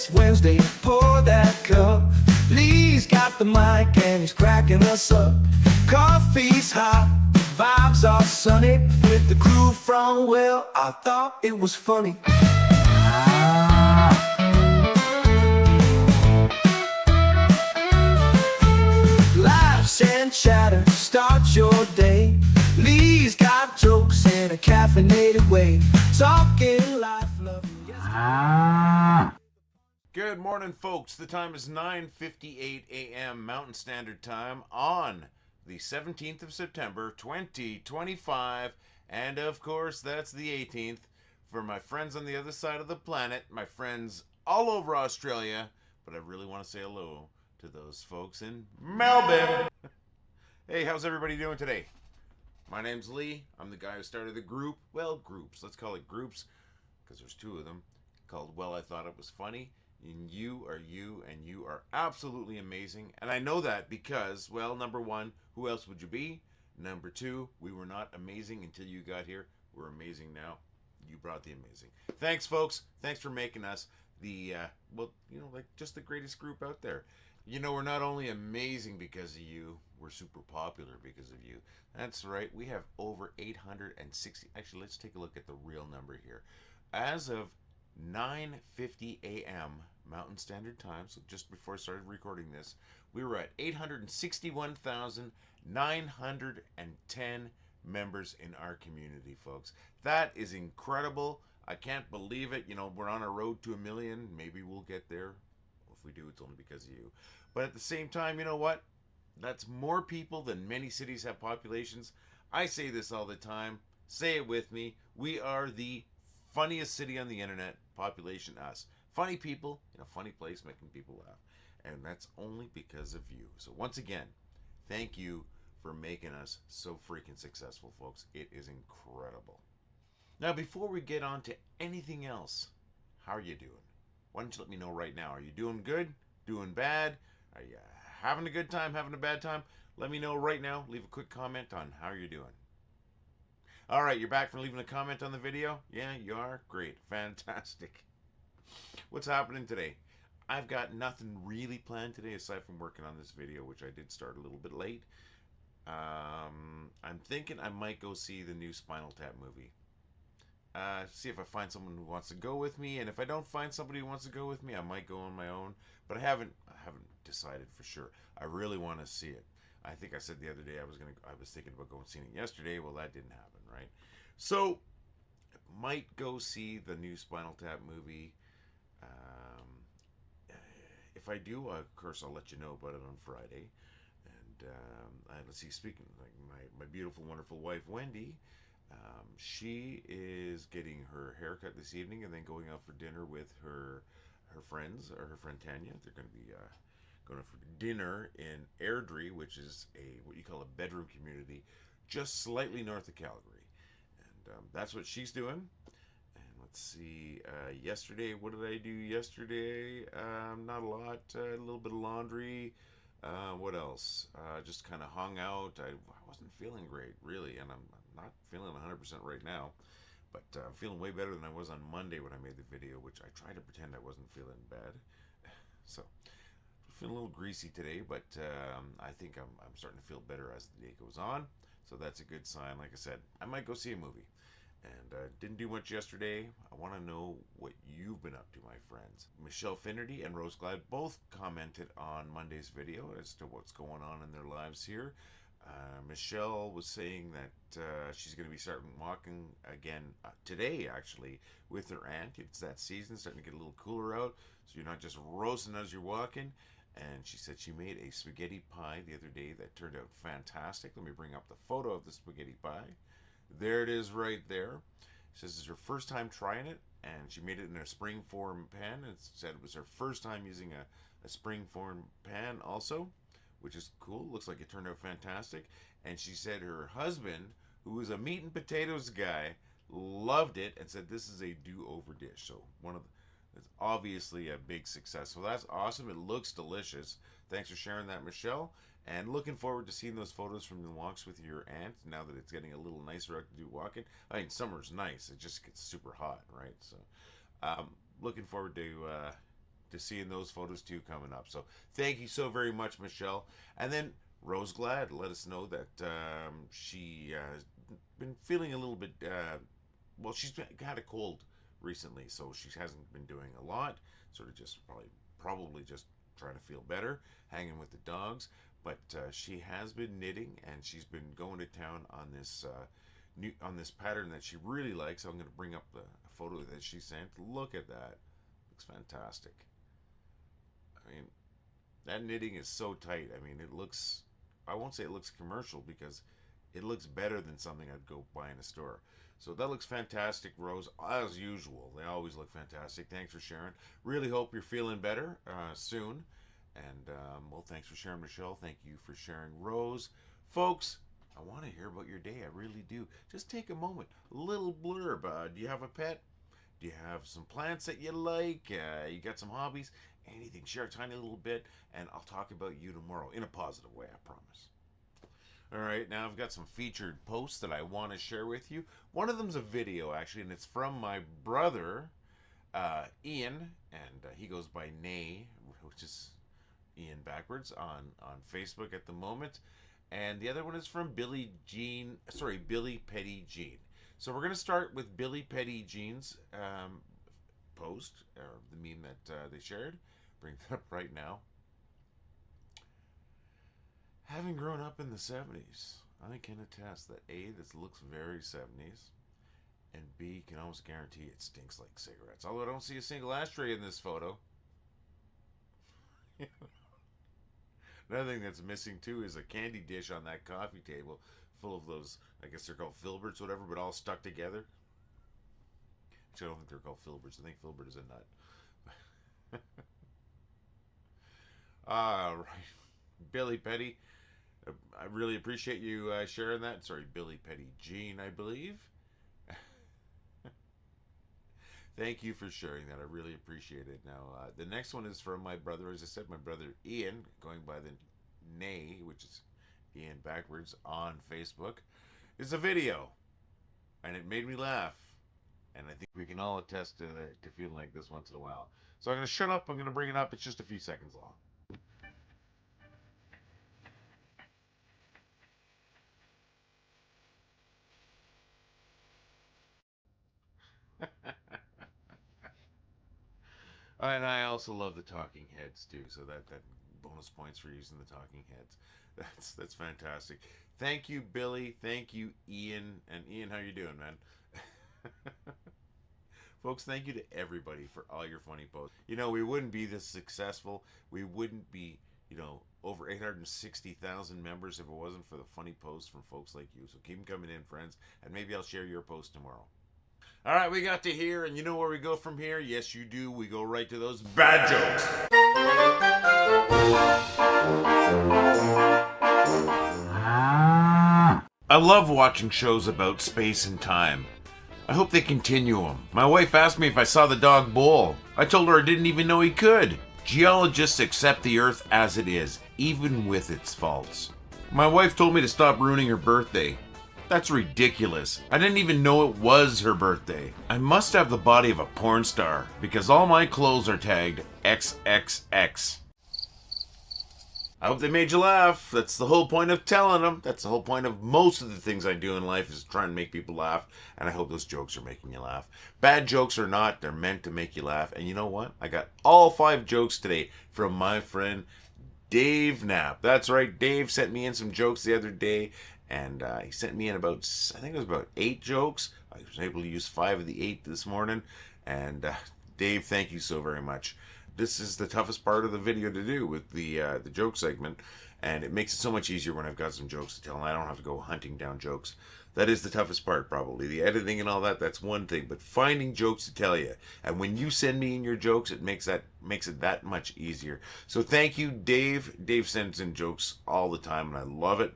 It's Wednesday, pour that cup. Lee's got the mic and he's cracking us up. Coffee's hot, vibes are sunny. With the crew from, well, I thought it was funny. Laughs and chatter, start your day. Lee's got jokes in a caffeinated way. Talking life, love. Good morning, folks. The time is 9:58 a.m. Mountain Standard Time on the 17th of September, 2025. And, of course, that's the 18th. For my friends on the other side of the planet, my friends all over Australia. But I really want to say hello to those folks in Melbourne. Hey, how's everybody doing today? My name's Lee. I'm the guy who started the group. Well, groups. Let's call it groups, because there's two of them. Called Well, I Thought It Was Funny. And you are absolutely amazing. And I know that because, well, number one, who else would you be? Number two, we were not amazing until you got here. We're amazing now. You brought the amazing. Thanks, folks. Thanks for making us the, just the greatest group out there. You know, we're not only amazing because of you, we're super popular because of you. That's right. We have over 860. Actually, let's take a look at the real number here. As of 9:50 a.m. Mountain Standard Time, so just before I started recording this, we were at 861,910 members in our community, folks. That is incredible. I can't believe it. You know, we're on a road to 1 million. Maybe we'll get there. If we do, it's only because of you. But at the same time, you know what? That's more people than many cities have populations. I say this all the time. Say it with me. We are the funniest city on the internet. Population us. Funny people in a funny place making people laugh. And that's only because of you. So once again, thank you for making us so freaking successful, folks. It is incredible. Now, before we get on to anything else, how are you doing? Why don't you let me know right now? Are you doing good? Doing bad? Are you having a good time? Having a bad time? Let me know right now. Leave a quick comment on how you're doing. All right, you're back from leaving a comment on the video? Yeah, you are? Great. Fantastic. What's happening today? I've got nothing really planned today aside from working on this video, which I did start a little bit late. I'm thinking I might go see the new Spinal Tap movie. See if I find someone who wants to go with me, and if I don't find somebody who wants to go with me, I might go on my own. But I haven't decided for sure. I really want to see it. I think I said the other day I was thinking about going seeing it yesterday. Well, that didn't happen, right? So I might go see the new Spinal Tap movie. If I do, of course, I'll let you know about it on Friday. And let's see. Speaking like my beautiful, wonderful wife Wendy, she is getting her haircut this evening, and then going out for dinner with her friends, or her friend Tanya. They're going to be going for dinner in Airdrie, which is what you call a bedroom community, just slightly north of Calgary. And that's what she's doing. And let's see, yesterday, what did I do yesterday? Not a lot, a little bit of laundry. What else? Just kind of hung out. I wasn't feeling great, really, and I'm not feeling 100% right now. But I'm feeling way better than I was on Monday when I made the video, which I tried to pretend I wasn't feeling bad. So feeling a little greasy today, but I think I'm starting to feel better as the day goes on, so that's a good sign. Like I said, I might go see a movie, and didn't do much yesterday. I want to know what you've been up to, my friends. Michelle Finnerty and Rose Glad both commented on Monday's video as to what's going on in their lives here. Michelle was saying that she's going to be starting walking again today, actually, with her aunt. It's that season, starting to get a little cooler out, so you're not just roasting as you're walking. And she said she made a spaghetti pie the other day that turned out fantastic. Let me bring up the photo of the spaghetti pie. There it is right there. She says it's her first time trying it, and she made it in a springform pan. And said it was her first time using a springform pan also, which is cool. Looks like it turned out fantastic. And she said her husband, who is a meat and potatoes guy, loved it and said this is a do-over dish. So it's obviously a big success. So that's awesome. It looks delicious. Thanks for sharing that, Michelle. And looking forward to seeing those photos from the walks with your aunt now that it's getting a little nicer out to do walking. I mean, summer's nice. It just gets super hot, right? So looking forward to to seeing those photos too coming up. So thank you so very much, Michelle. And then Rose Glad let us know that she has been feeling a little bit, well, she's had a cold recently, so she hasn't been doing a lot. Sort of just probably just trying to feel better, hanging with the dogs. But she has been knitting, and she's been going to town on this pattern that she really likes. So I'm going to bring up a photo that she sent. Look at that. Looks fantastic. I mean, that knitting is so tight. I mean, it looks, I won't say it looks commercial, because it looks better than something I'd go buy in a store. So that looks fantastic, Rose. As usual, they always look fantastic. Thanks for sharing. Really hope you're feeling better soon. And, well, thanks for sharing, Michelle. Thank you for sharing, Rose. Folks, I want to hear about your day. I really do. Just take a moment. A little blurb. Do you have a pet? Do you have some plants that you like? You got some hobbies? Anything. Share a tiny little bit, and I'll talk about you tomorrow in a positive way, I promise. All right, now I've got some featured posts that I want to share with you. One of them's a video, actually, and it's from my brother, Ian, and he goes by Nay, which is Ian backwards, on Facebook at the moment. And the other one is from Billie Petty Jean. So we're going to start with Billie Petty Jean's post, or the meme that they shared. Bring that up right now. Having grown up in the 70s, I can attest that A, this looks very 70s, and B, can almost guarantee it stinks like cigarettes. Although I don't see a single ashtray in this photo. Another thing that's missing too is a candy dish on that coffee table full of those, I guess they're called filberts, whatever, but all stuck together. Actually, I don't think they're called filberts. I think filbert is a nut. All right. Billie Petty, I really appreciate you sharing that. Sorry, Billie Petty Jean, I believe. Thank you for sharing that. I really appreciate it. Now, the next one is from my brother, as I said, my brother Ian, going by the Nay, which is Ian backwards, on Facebook. It's a video, and it made me laugh. And I think we can all attest to feeling like this once in a while. So I'm going to shut up. I'm going to bring it up. It's just a few seconds long. And I also love the talking heads too, so that bonus points for using the talking heads. That's fantastic. Thank you, Billie. Thank you, Ian. And Ian, how you doing, man? Folks, thank you to everybody for all your funny posts. You know, we wouldn't be this successful. We wouldn't be, you know, over 860,000 members if it wasn't for the funny posts from folks like you. So keep them coming in, friends, and maybe I'll share your post tomorrow. All right, we got to here, and you know where we go from here? Yes, you do. We go right to those bad jokes. I love watching shows about space and time. I hope they continue them. My wife asked me if I saw the dog Bowl. I told her I didn't even know he could. Geologists accept the Earth as it is, even with its faults. My wife told me to stop ruining her birthday. That's ridiculous. I didn't even know it was her birthday. I must have the body of a porn star, because all my clothes are tagged XXX. I hope they made you laugh. That's the whole point of telling them. That's the whole point of most of the things I do in life, is trying to make people laugh. And I hope those jokes are making you laugh. Bad jokes or not, they're meant to make you laugh. And you know what? I got all 5 jokes today from my friend Dave Knapp. That's right, Dave sent me in some jokes the other day. And he sent me in about, I think it was about 8 jokes. I was able to use 5 of the 8 this morning. And Dave, thank you so very much. This is the toughest part of the video to do with the joke segment. And it makes it so much easier when I've got some jokes to tell and I don't have to go hunting down jokes. That is the toughest part, probably. The editing and all that, that's one thing. But finding jokes to tell you. And when you send me in your jokes, it makes it that much easier. So thank you, Dave. Dave sends in jokes all the time, and I love it.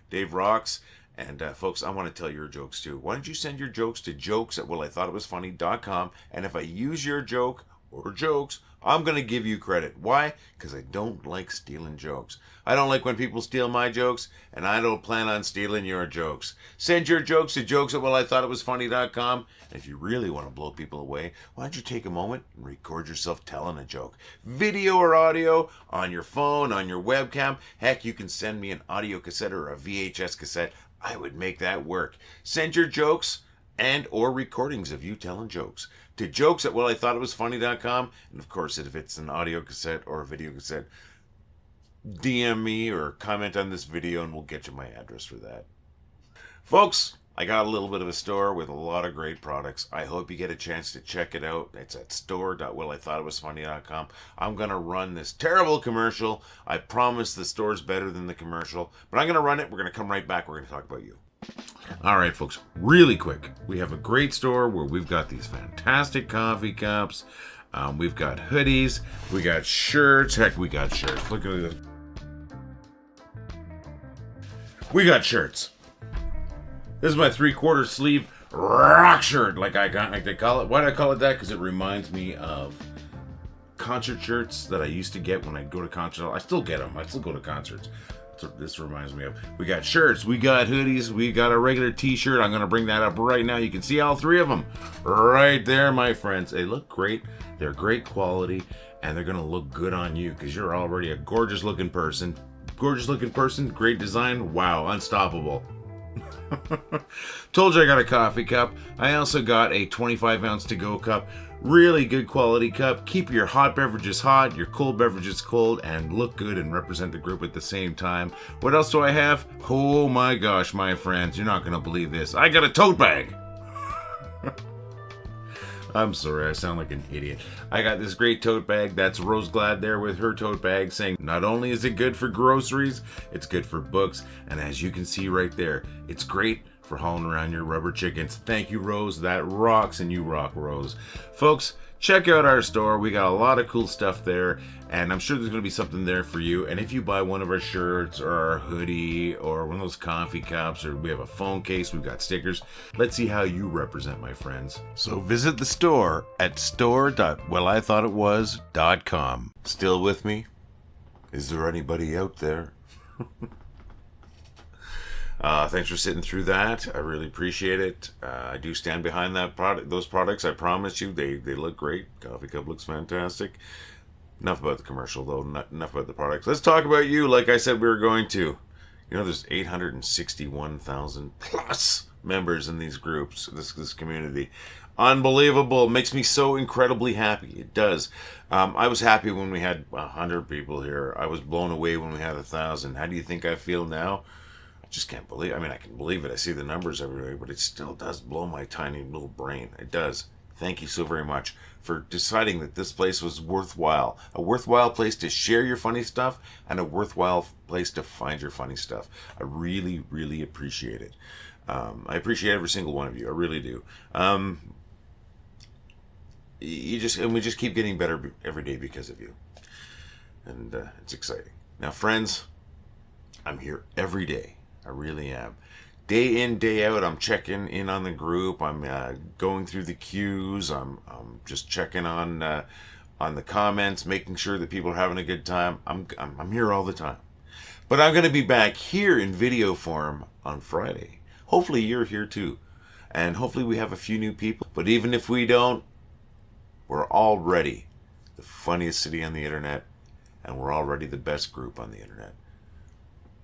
Dave rocks. And folks, I want to tell your jokes too. Why don't you send your jokes to jokes@wellithoughitwasfunny.com, and if I use your joke or jokes I'm going to give you credit. Why? Because I don't like stealing jokes. I don't like when people steal my jokes, and I don't plan on stealing your jokes. Send your jokes to jokes@wellighthoughtitwasfunny.com. And if you really want to blow people away, why don't you take a moment and record yourself telling a joke? Video or audio, on your phone, on your webcam. Heck, you can send me an audio cassette or a VHS cassette. I would make that work. Send your jokes and or recordings of you telling jokes to jokes@wellighthoughtitwasfunny.com. And of course, if it's an audio cassette or a video cassette, DM me or comment on this video and we'll get you my address for that. Folks, I got a little bit of a store with a lot of great products. I hope you get a chance to check it out. It's at store.wellighthoughtitwasfunny.com. I'm going to run this terrible commercial. I promise the store's better than the commercial, but I'm going to run it. We're going to come right back. We're going to talk about you. All right, folks, really quick. We have a great store where we've got these fantastic coffee cups. We've got hoodies. We got shirts. Heck, we got shirts. Look at this. We got shirts. This is my 3/4 sleeve rock shirt, like they call it. Why do I call it that? Because it reminds me of concert shirts that I used to get when I go to concerts. I still get them. I still go to concerts. This reminds me of. We got shirts, we got hoodies, we got a regular t-shirt. I'm going to bring that up right now. You can see all three of them right there, my friends. They look great. They're great quality, and they're going to look good on you because you're already a gorgeous looking person. Gorgeous looking person, great design. Wow, unstoppable. Told you I got a coffee cup. I also got a 25-ounce to-go cup. Really good quality cup. Keep your hot beverages hot, your cold beverages cold, and look good and represent the group at the same time. What else do I have? Oh my gosh, my friends, you're not going to believe this. I got a tote bag. I'm sorry, I sound like an idiot. I got this great tote bag. That's Rose Glad there with her tote bag saying not only is it good for groceries, it's good for books. And as you can see right there, it's great for hauling around your rubber chickens. Thank you, Rose. That rocks, and you rock, Rose. Folks, check out our store. We got a lot of cool stuff there, and I'm sure there's going to be something there for you. And if you buy one of our shirts or our hoodie or one of those coffee cups, or we have a phone case, we've got stickers. Let's see how you represent, my friends. So visit the store at store.wellighthoughtitwas.com. Still with me? Is there anybody out there? Thanks for sitting through that. I really appreciate it. I do stand behind that product, those products. I promise you, they look great. Coffee cup looks fantastic. Enough about the commercial, though. Enough about the products. Let's talk about you. Like I said, we were going to. You know, there's 861,000 plus members in these groups, this community. Unbelievable. Makes me so incredibly happy. It does. I was happy when we had 100 people here. I was blown away when we had 1,000. How do you think I feel now? Just can't believe. I mean, I can believe it. I see the numbers every day, but it still does blow my tiny little brain. It does. Thank you so very much for deciding that this place was worthwhile. A worthwhile place to share your funny stuff and a worthwhile place to find your funny stuff. I really, really appreciate it. I appreciate every single one of you. I really do. We just keep getting better every day because of you. And it's exciting. Now, friends, I'm here every day. I really am. Day in, day out, I'm checking in on the group. I'm going through the queues. I'm just checking on the comments, making sure that people are having a good time. I'm here all the time. But I'm going to be back here in video form on Friday. Hopefully you're here too. And hopefully we have a few new people. But even if we don't, we're already the funniest city on the internet. And we're already the best group on the internet.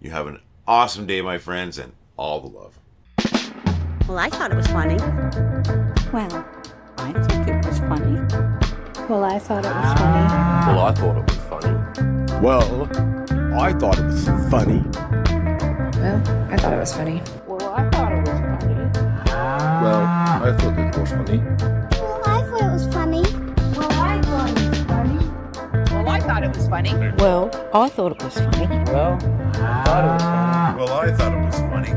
You have an awesome day, my friends, and all the love. Well, I thought it was funny. Well, I think it was funny. Well, I thought it was funny. Well, I thought it was funny. Well, I thought it was funny. Well, I thought it was funny. Well, I thought it was funny. Well, I thought it was funny. Well, I thought it was funny. Well, I thought it was funny. Well, I thought it was funny. Well, I thought it was funny. Well, I thought it was funny. Well, I thought it was funny.